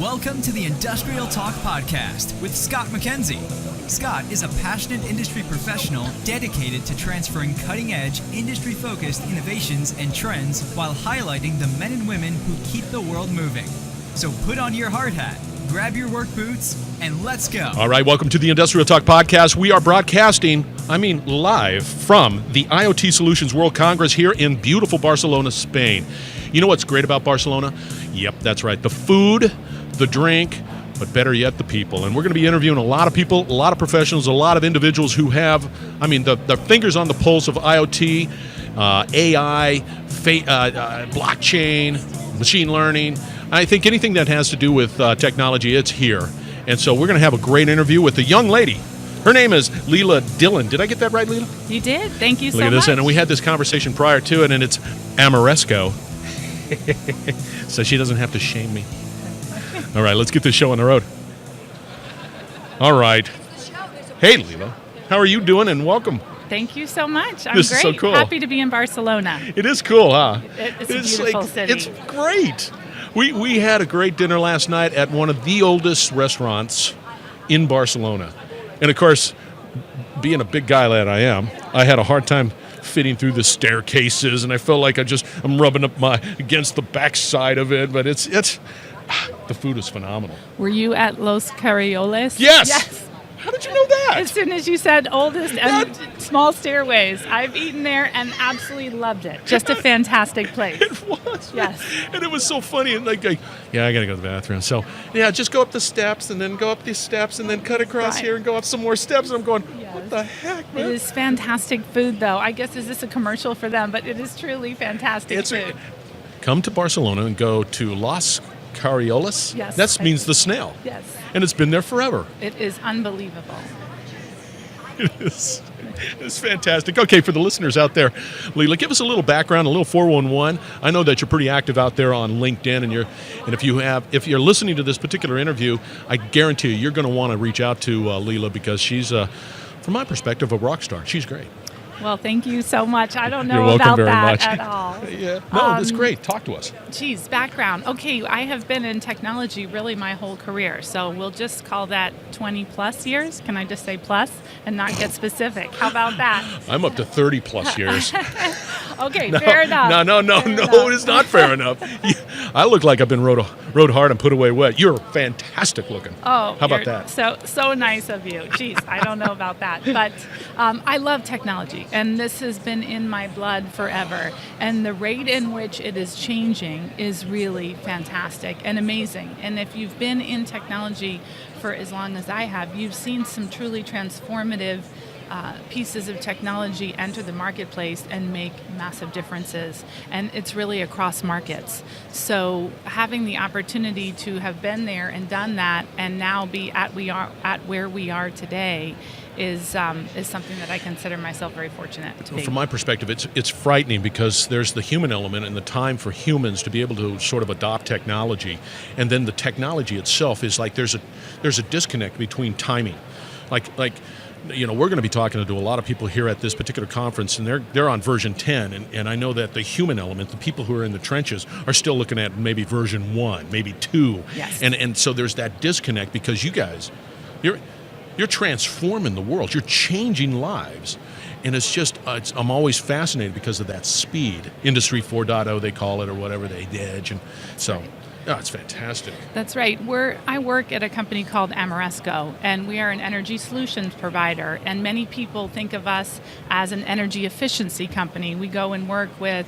Welcome to the Industrial Talk Podcast with Scott McKenzie. Scott is a passionate industry professional dedicated to transferring cutting-edge, industry-focused innovations and trends while highlighting the men and women who keep the world moving. So put on your hard hat, grab your work boots, and let's go. All right, welcome to the Industrial Talk Podcast. We are broadcasting, live from the IoT Solutions World Congress here in beautiful Barcelona, Spain. You know what's great about Barcelona? Yep, that's right. The food, the drink, but better yet, the people. And we're going to be interviewing a lot of people, a lot of professionals, a lot of individuals who have, the fingers on the pulse of IoT, AI, blockchain, machine learning. I think anything that has to do with technology, it's here. And so we're going to have a great interview with a young lady. Her name is Leila Dillon. Did I get that right, Leila? You did. Thank you so much. Look at this, much. and we had this conversation prior to it, and it's Amoresco. So she doesn't have to shame me. All right, let's get this show on the road. All right. Hey, Leila. How are you doing, and welcome. Thank you so much. I'm this great. Is so cool. Happy to be in Barcelona. It is cool, huh? It's a beautiful city. It's great. We had a great dinner last night at one of the oldest restaurants in Barcelona. And, of course, being a big guy that I am, I had a hard time fitting through the staircases, and I felt like I'm rubbing up against the backside of it, but it's the food is phenomenal. Were you at Los Carrioles? Yes. How did you know that? As soon as you said oldest and small stairways, I've eaten there and absolutely loved it. Just a fantastic place. It was. Yes. And it was so funny. And I got to go to the bathroom. So, just go up the steps and then go up these steps and then cut across here and go up some more steps. And I'm going, what the heck, man? It is fantastic food, though. I guess, is this a commercial for them? But it is truly fantastic food. Come to Barcelona and go to Los Carrioles. Yes. That means the snail. Yes. And it's been there forever. It is unbelievable. It is. It's fantastic. Okay, for the listeners out there, Leila, give us a little background, a little 411. I know that you're pretty active out there on LinkedIn, and if you're listening to this particular interview, I guarantee you're going to want to reach out to Leila because she's, from my perspective, a rock star. She's great. Well, thank you so much. I don't know You're welcome about very that much. at all. Yeah. No, that's great. Talk to us. Geez, background. Okay, I have been in technology really my whole career, so we'll just call that 20 plus years. Can I just say plus and not get specific? How about that? I'm up to 30 plus years. Okay, fair enough. No, it is not fair enough. I look like I've been rode hard and put away wet. You're fantastic looking. Oh, how about that? So nice of you. Geez, I don't know about that, but I love technology, and this has been in my blood forever. And the rate in which it is changing is really fantastic and amazing. And if you've been in technology for as long as I have, you've seen some truly transformative pieces of technology enter the marketplace and make massive differences, and it's really across markets. So having the opportunity to have been there and done that, and now be at where we are today, is something that I consider myself very fortunate to be. From my perspective, it's frightening because there's the human element and the time for humans to be able to sort of adopt technology, and then the technology itself is like there's a disconnect between timing, like. We're going to be talking to a lot of people here at this particular conference, and they're on version 10, and I know that the human element, the people who are in the trenches, are still looking at maybe version 1, maybe 2. Yes. And so there's that disconnect because you guys, you're transforming the world. You're changing lives. And it's just, I'm always fascinated because of that speed. Industry 4.0, they call it, or whatever they did. And so... Oh, it's fantastic. That's right. I work at a company called Amoresco, and we are an energy solutions provider. And many people think of us as an energy efficiency company. We go and work with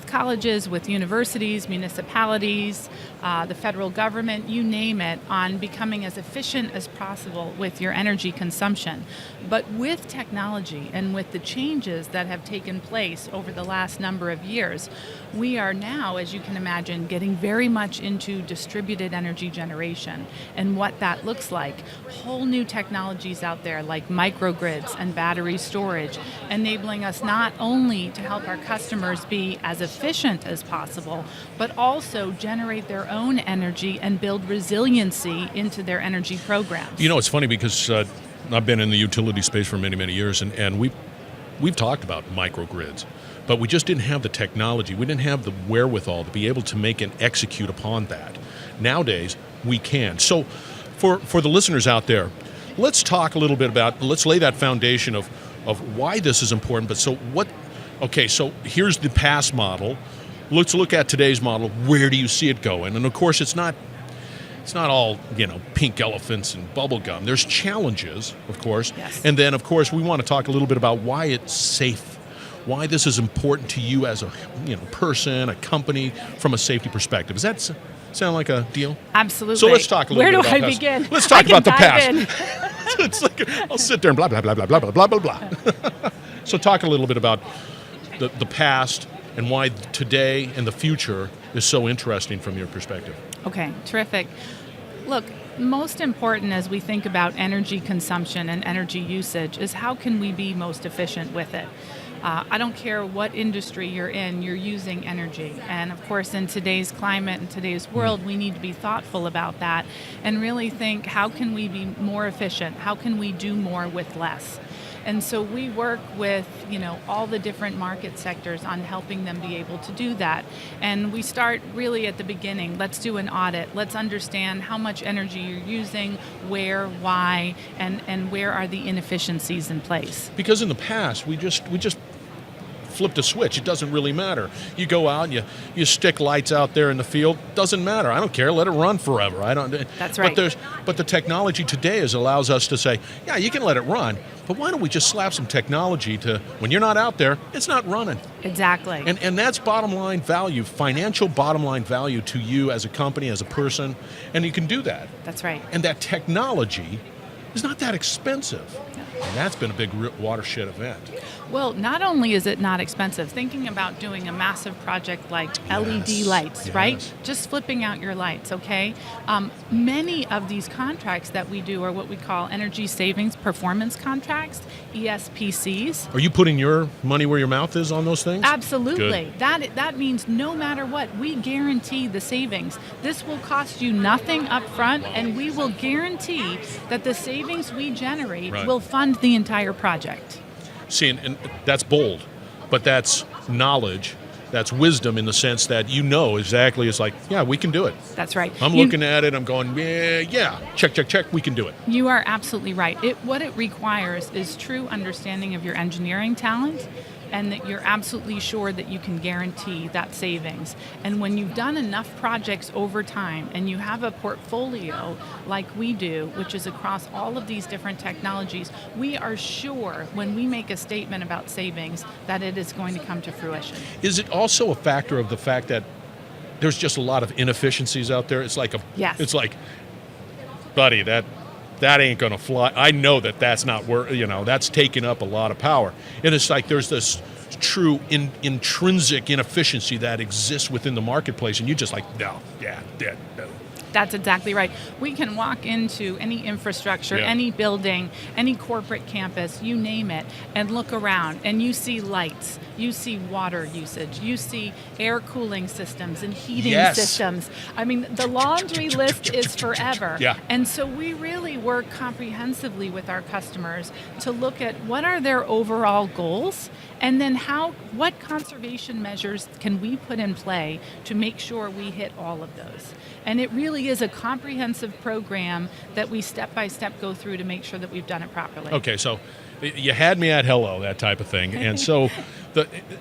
colleges, with universities, municipalities, the federal government, you name it, on becoming as efficient as possible with your energy consumption. But with technology and with the changes that have taken place over the last number of years, we are now, as you can imagine, getting very much into distributed energy generation and what that looks like. Whole new technologies out there like microgrids and battery storage, enabling us not only to help our customers be as efficient as possible, but also generate their own energy and build resiliency into their energy programs. It's funny because I've been in the utility space for many, many years, and we've talked about microgrids. But we just didn't have the technology. We didn't have the wherewithal to be able to make and execute upon that. Nowadays, we can. So for the listeners out there, let's talk a little bit about, let's lay that foundation of why this is important. But so here's the past model. Let's look at today's model. Where do you see it going? And of course, it's not all, pink elephants and bubble gum. There's challenges, of course. Yes. And then, of course, we want to talk a little bit about why it's safe, why this is important to you as a person, a company, from a safety perspective. Does that sound like a deal? Absolutely. So let's talk a little bit about Where do I past. begin? Let's talk about the past. In. It's like, I'll sit there and blah, blah, blah, blah, blah, blah, blah, blah, blah. So talk a little bit about the past and why today and the future is so interesting from your perspective. Okay, terrific. Look, most important as we think about energy consumption and energy usage is how can we be most efficient with it? I don't care what industry you're in, you're using energy. And of course, in today's climate and today's world, we need to be thoughtful about that and really think, how can we be more efficient? How can we do more with less? And so we work with, all the different market sectors on helping them be able to do that. And we start really at the beginning. Let's do an audit. Let's understand how much energy you're using, where, why, and where are the inefficiencies in place. Because in the past, we just flipped a switch. It doesn't really matter. You go out and you stick lights out there in the field. Doesn't matter. I don't care. Let it run forever. I don't. That's right. But the technology today allows us to say, yeah, you can let it run, but why don't we just slap some technology to, when you're not out there, it's not running. Exactly. And that's bottom line value, financial bottom line value to you as a company, as a person, and you can do that. That's right. And that technology is not that expensive. And that's been a big watershed event. Well, not only is it not expensive, thinking about doing a massive project like LED lights, right? Just flipping out your lights, okay? Many of these contracts that we do are what we call energy savings performance contracts, ESPCs. Are you putting your money where your mouth is on those things? Absolutely. Good. That means no matter what, we guarantee the savings. This will cost you nothing up front, and we will guarantee that the savings we generate will fund the entire project. See, and that's bold, but that's knowledge, that's wisdom in the sense that exactly, it's like, yeah, we can do it. That's right. I'm looking at it, I'm going, yeah, check, we can do it. You are absolutely right. What it requires is true understanding of your engineering talent, and that you're absolutely sure that you can guarantee that savings. And when you've done enough projects over time and you have a portfolio like we do, which is across all of these different technologies, we are sure when we make a statement about savings that it is going to come to fruition. Is it also a factor of the fact that there's just a lot of inefficiencies out there? It's like It's like, buddy, that ain't going to fly. I know that's not where, that's taking up a lot of power. And it's like there's this true intrinsic inefficiency that exists within the marketplace, and you just like, no. That's exactly right. We can walk into any infrastructure, any building, any corporate campus, you name it, and look around, and you see lights, you see water usage, you see air cooling systems and heating systems. I mean, the laundry list is forever. Yeah. And so we really work comprehensively with our customers to look at what are their overall goals, and then what conservation measures can we put in play to make sure we hit all of those. And it really is a comprehensive program that we step by step go through to make sure that we've done it properly. Okay, so you had me at hello, that type of thing. And so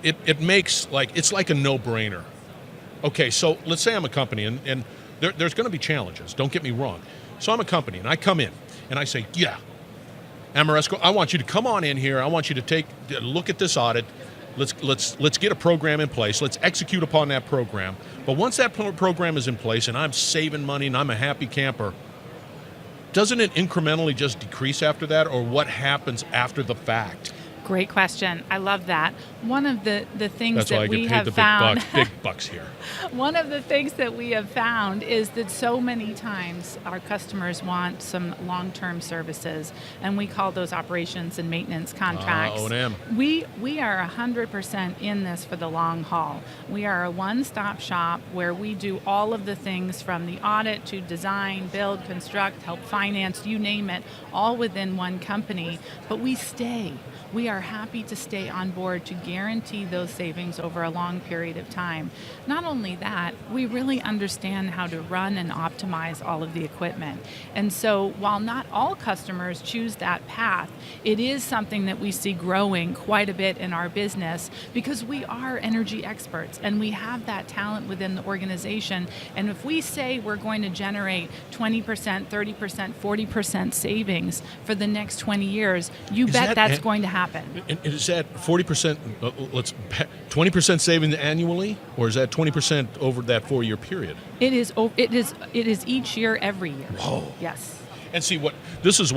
it makes it's like a no-brainer. Okay, so let's say I'm a company, and there's going to be challenges. Don't get me wrong. So I'm a company, and I come in, and I say, Ameresco, I want you to come on in here. I want you to take a look at this audit. Let's get a program in place. Let's execute upon that program. But once that program is in place and I'm saving money and I'm a happy camper, doesn't it incrementally just decrease after that, or what happens after the fact? Great question. I love that. One of the things that we have found, big bucks here. One of the things that we have found is that so many times our customers want some long-term services, and we call those operations and maintenance contracts. O&M. We are 100% in this for the long haul. We are a one-stop shop where we do all of the things from the audit to design, build, construct, help finance, you name it, all within one company. But we stay. We are are happy to stay on board to guarantee those savings over a long period of time. Not only that, we really understand how to run and optimize all of the equipment. And so while not all customers choose that path, it is something that we see growing quite a bit in our business because we are energy experts and we have that talent within the organization. And if we say we're going to generate 20%, 30%, 40% savings for the next 20 years, you bet that's going to happen. And is that 40%, 20% savings annually, or is that 20% over that 4-year period? It is each year, every year. Whoa. Yes. And see, this is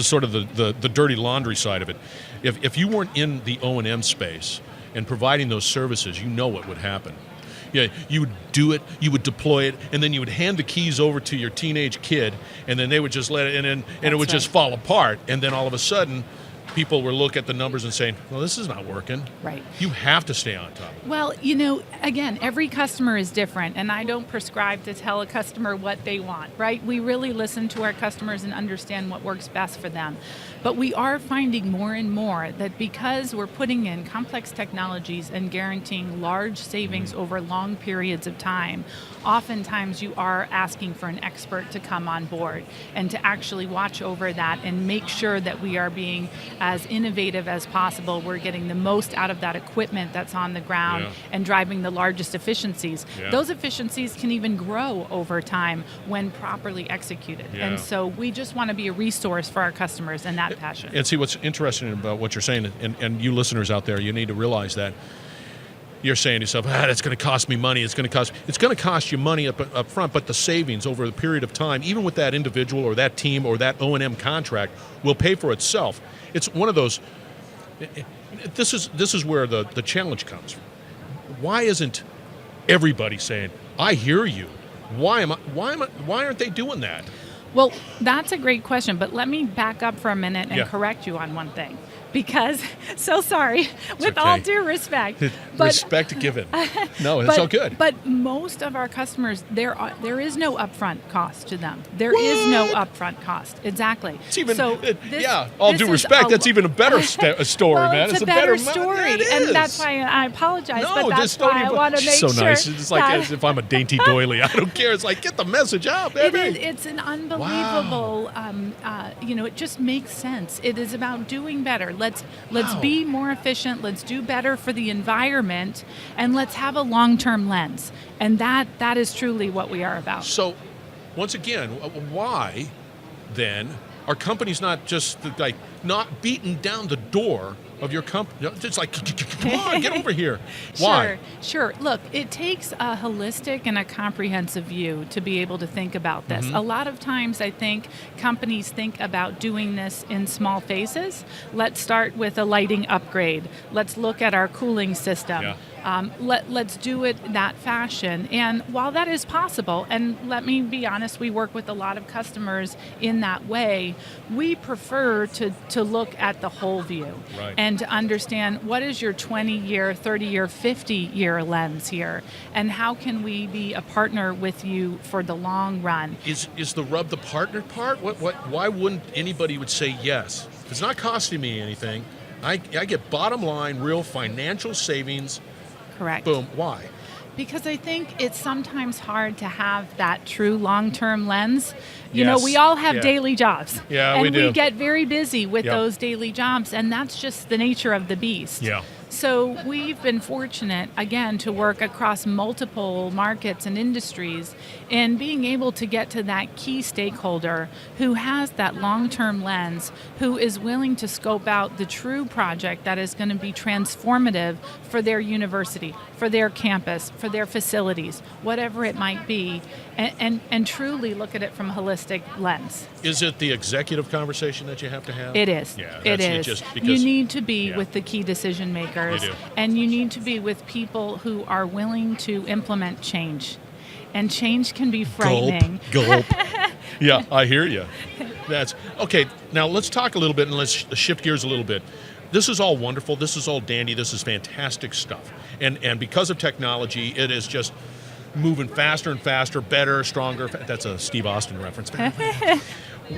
sort of the dirty laundry side of it. If you weren't in the O&M space and providing those services, you know what would happen. Yeah, you would do it, you would deploy it, and then you would hand the keys over to your teenage kid, and then they would just let it, and it would just fall apart. And then all of a sudden, people will look at the numbers and say, well, this is not working. Right. You have to stay on top of it. Well, again, every customer is different, and I don't prescribe to tell a customer what they want, right? We really listen to our customers and understand what works best for them. But we are finding more and more that because we're putting in complex technologies and guaranteeing large savings over long periods of time, oftentimes you are asking for an expert to come on board and to actually watch over that and make sure that we are being as innovative as possible. We're getting the most out of that equipment that's on the ground and driving the largest efficiencies. Yeah. Those efficiencies can even grow over time when properly executed. Yeah. And so we just want to be a resource for our customers and that passion. And see, what's interesting about what you're saying, and you listeners out there, you need to realize that you're saying to yourself, that's going to cost me money. It's going to cost you money up front, but the savings over the period of time, even with that individual or that team or that O&M contract, will pay for itself. It's one of those. This is where the challenge comes from. Why isn't everybody saying, "I hear you"? Why aren't they doing that? Well, that's a great question, but let me back up for a minute and correct you on one thing. Because, so sorry, with all due respect. Respect given. No, it's all good. But most of our customers, there is no upfront cost to them. There is no upfront cost. Exactly. It's even, all due respect, that's even a better story, well, man. It's a better story. And that's why I apologize, but that's why I want to make sure. So nice. It's like as if I'm a dainty doily. I don't care. It's like, get the message out, baby. It's an unbelievable, it just makes sense. It is about doing better. Let's be more efficient. Let's do better for the environment, and let's have a long-term lens. And that is truly what we are about. So, once again, why then are companies not just like not beating down the door of your company? It's like, come on, get over here. Why? Sure. Look, it takes a holistic and a comprehensive view to be able to think about this. Mm-hmm. A lot of times I think companies think about doing this in small phases. Let's start with a lighting upgrade. Let's look at our cooling system. Yeah. Let's do it that fashion. And while that is possible, and let me be honest, we work with a lot of customers in that way, we prefer to look at the whole view and to understand what is your 20-year, 30-year, 50-year lens here, and how can we be a partner with you for the long run. Is the rub the partner part? Why wouldn't anybody would say yes? It's not costing me anything. I get bottom line, real financial savings. Correct. Boom. Why? Because I think it's sometimes hard to have that true long-term lens. You know, we all have daily jobs. Yeah, and we do. We get very busy with those daily jobs, and that's just the nature of the beast. Yeah. So we've been fortunate, again, to work across multiple markets and industries, and being able to get to that key stakeholder who has that long-term lens, who is willing to scope out the true project that is going to be transformative for their university, for their campus, for their facilities, whatever it might be, and truly look at it from a holistic lens. Is it the executive conversation that you have to have? It is. Yeah, it is. Just because, you need to be with the key decision makers, and you need to be with people who are willing to implement change. And change can be frightening. Gulp. Yeah, I hear you. That's okay. Now let's talk a little bit, and let's shift gears a little bit. This is all wonderful. This is all dandy. This is fantastic stuff. And because of technology, it is just moving faster and faster, better, stronger. That's a Steve Austin reference.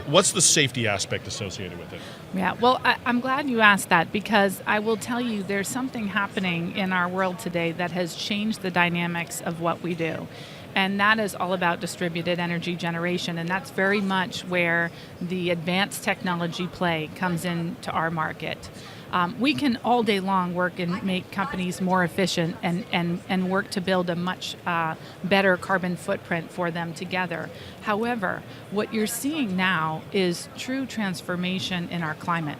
what's the safety aspect associated with it? Yeah, well, I'm glad you asked that, because I will tell you there's something happening in our world today that has changed the dynamics of what we do. And that is all about distributed energy generation. And that's very much where the advanced technology play comes into our market. We can all day long work and make companies more efficient and work to build a much better carbon footprint for them together. However, what you're seeing now is true transformation in our climate.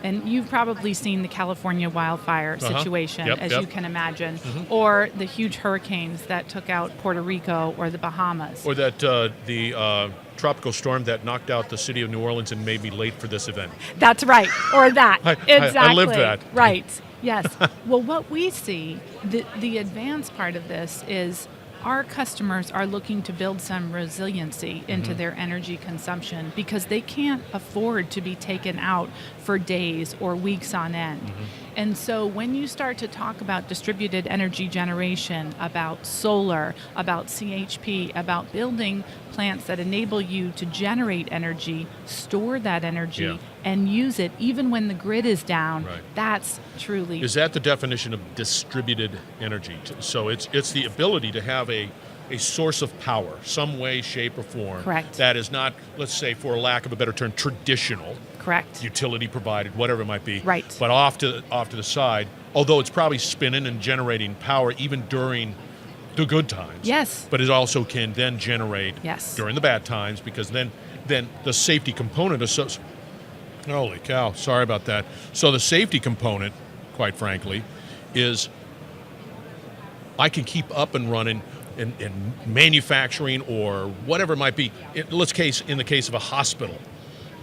And you've probably seen the California wildfire situation, as you can imagine, or the huge hurricanes that took out Puerto Rico or the Bahamas. Or that the tropical storm that knocked out the city of New Orleans and made me late for this event. That's right, or that. Exactly. I lived that. Right, yes. Well, what we see, the advanced part of this is our customers are looking to build some resiliency into their energy consumption, because they can't afford to be taken out for days or weeks on end. And so when you start to talk about distributed energy generation, about solar, about CHP, about building plants that enable you to generate energy, store that energy, and use it even when the grid is down, that's truly... Is that the definition of distributed energy? So it's the ability to have a source of power, some way, shape, or form. Correct. That is not, let's say, for lack of a better term, traditional. Correct. Utility provided, whatever it might be. Right. But off to the side, although it's probably spinning and generating power even during the good times. Yes. But it also can then generate during the bad times, because then the safety component is holy cow, sorry about that. So the safety component, quite frankly, is I can keep up and running in manufacturing or whatever it might be. In the case of a hospital,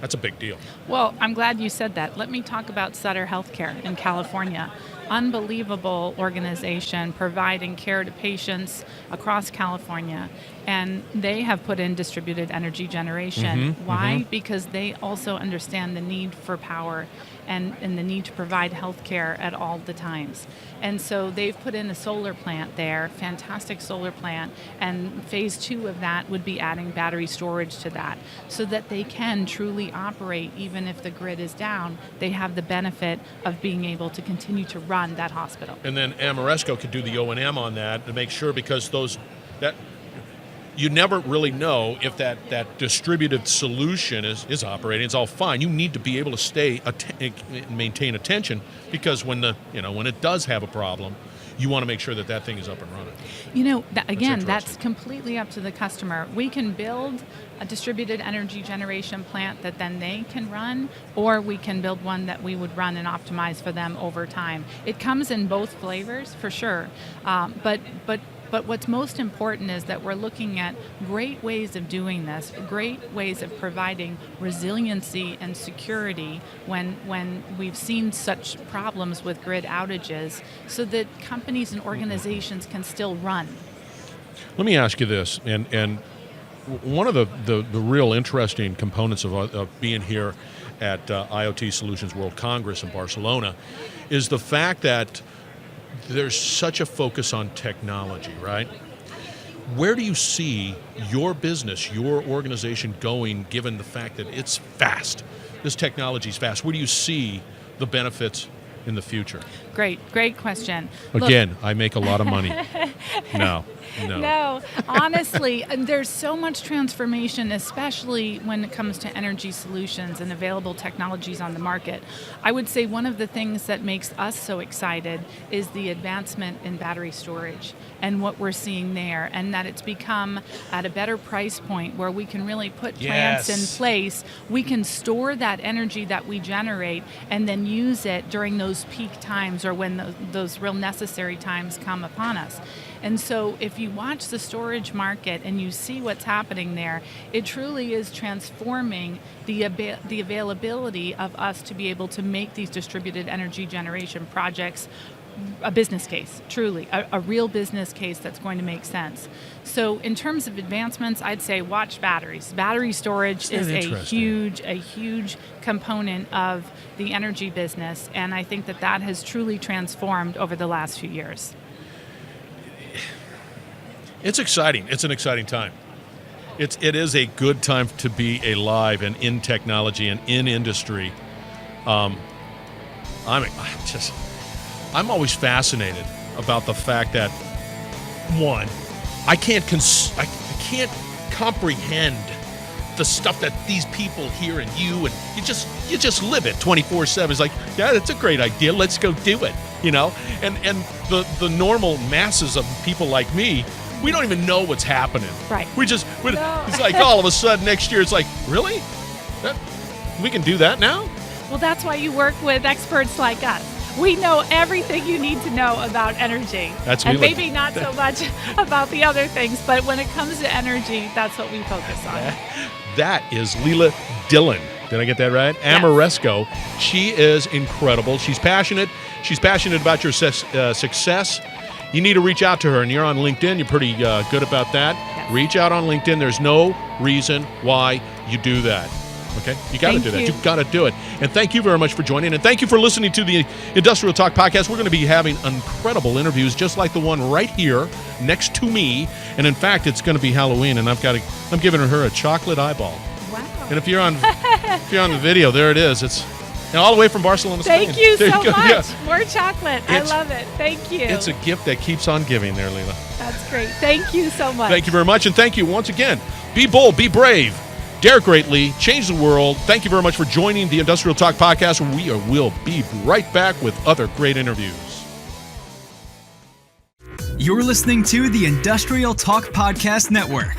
that's a big deal. Well, I'm glad you said that. Let me talk about Sutter Healthcare in California. Unbelievable organization providing care to patients across California. And they have put in distributed energy generation. Why? Because they also understand the need for power and the need to provide health care at all the times. And so they've put in a solar plant there, fantastic solar plant, and phase 2 of that would be adding battery storage to that, so that they can truly operate even if the grid is down. They have the benefit of being able to continue to run that hospital. And then Amoresco could do the O&M on that to make sure, because you never really know if that distributed solution is operating. It's all fine. You need to be able to maintain attention, because when it does have a problem, you want to make sure that thing is up and running. That's completely up to the customer. We can build a distributed energy generation plant that then they can run, or we can build one that we would run and optimize for them over time. It comes in both flavors, for sure, but what's most important is that we're looking at great ways of doing this, great ways of providing resiliency and security when we've seen such problems with grid outages, so that companies and organizations can still run. Let me ask you this, and one of the real interesting components of being here at IoT Solutions World Congress in Barcelona is the fact that there's such a focus on technology, right? Where do you see your business, your organization going, given the fact that it's fast? This technology is fast. Where do you see the benefits in the future? Great question. Again, I make a lot of money. No. No, honestly, there's so much transformation, especially when it comes to energy solutions and available technologies on the market. I would say one of the things that makes us so excited is the advancement in battery storage and what we're seeing there, and that it's become at a better price point where we can really put plants in place. We can store that energy that we generate and then use it during those peak times, or when those real necessary times come upon us. And so if you watch the storage market and you see what's happening there, it truly is transforming the availability of us to be able to make these distributed energy generation projects a business case, truly, a real business case that's going to make sense. So in terms of advancements, I'd say watch batteries. Battery storage is a huge component of the energy business, and I think that has truly transformed over the last few years. It's exciting. It's an exciting time. It is a good time to be alive and in technology and in industry. I'm always fascinated about the fact that, one, I can't comprehend the stuff that these people hear in you, and you just live it 24/7. It's like, yeah, that's a great idea. Let's go do it. And the normal masses of people like me, we don't even know what's happening. Right. It's like all of a sudden next year, it's like, really? We can do that now? Well, that's why you work with experts like us. We know everything you need to know about energy. And maybe not so much about the other things, but when it comes to energy, that's what we focus on. That is Leila Dillon. Did I get that right? Yes. Amoresco. She is incredible. She's passionate. She's passionate about your success. You need to reach out to her, and you're on LinkedIn. You're pretty good about that. Yes. Reach out on LinkedIn. There's no reason why you do that. Okay? You got to do that. You've got to do it. And thank you very much for joining. And thank you for listening to the Industrial Talk Podcast. We're going to be having incredible interviews just like the one right here next to me. And in fact, it's going to be Halloween, and I'm giving her a chocolate eyeball. Wow. And if you're on the video, there it is. It's all the way from Barcelona, Spain. Thank you there so you go. much. Yeah. More chocolate. I love it. Thank you. It's a gift that keeps on giving there, Leila. That's great. Thank you so much. Thank you very much. And thank you once again. Be bold, be brave, dare greatly, change the world. Thank you very much for joining the Industrial Talk Podcast. We'll be right back with other great interviews. You're listening to the Industrial Talk Podcast Network.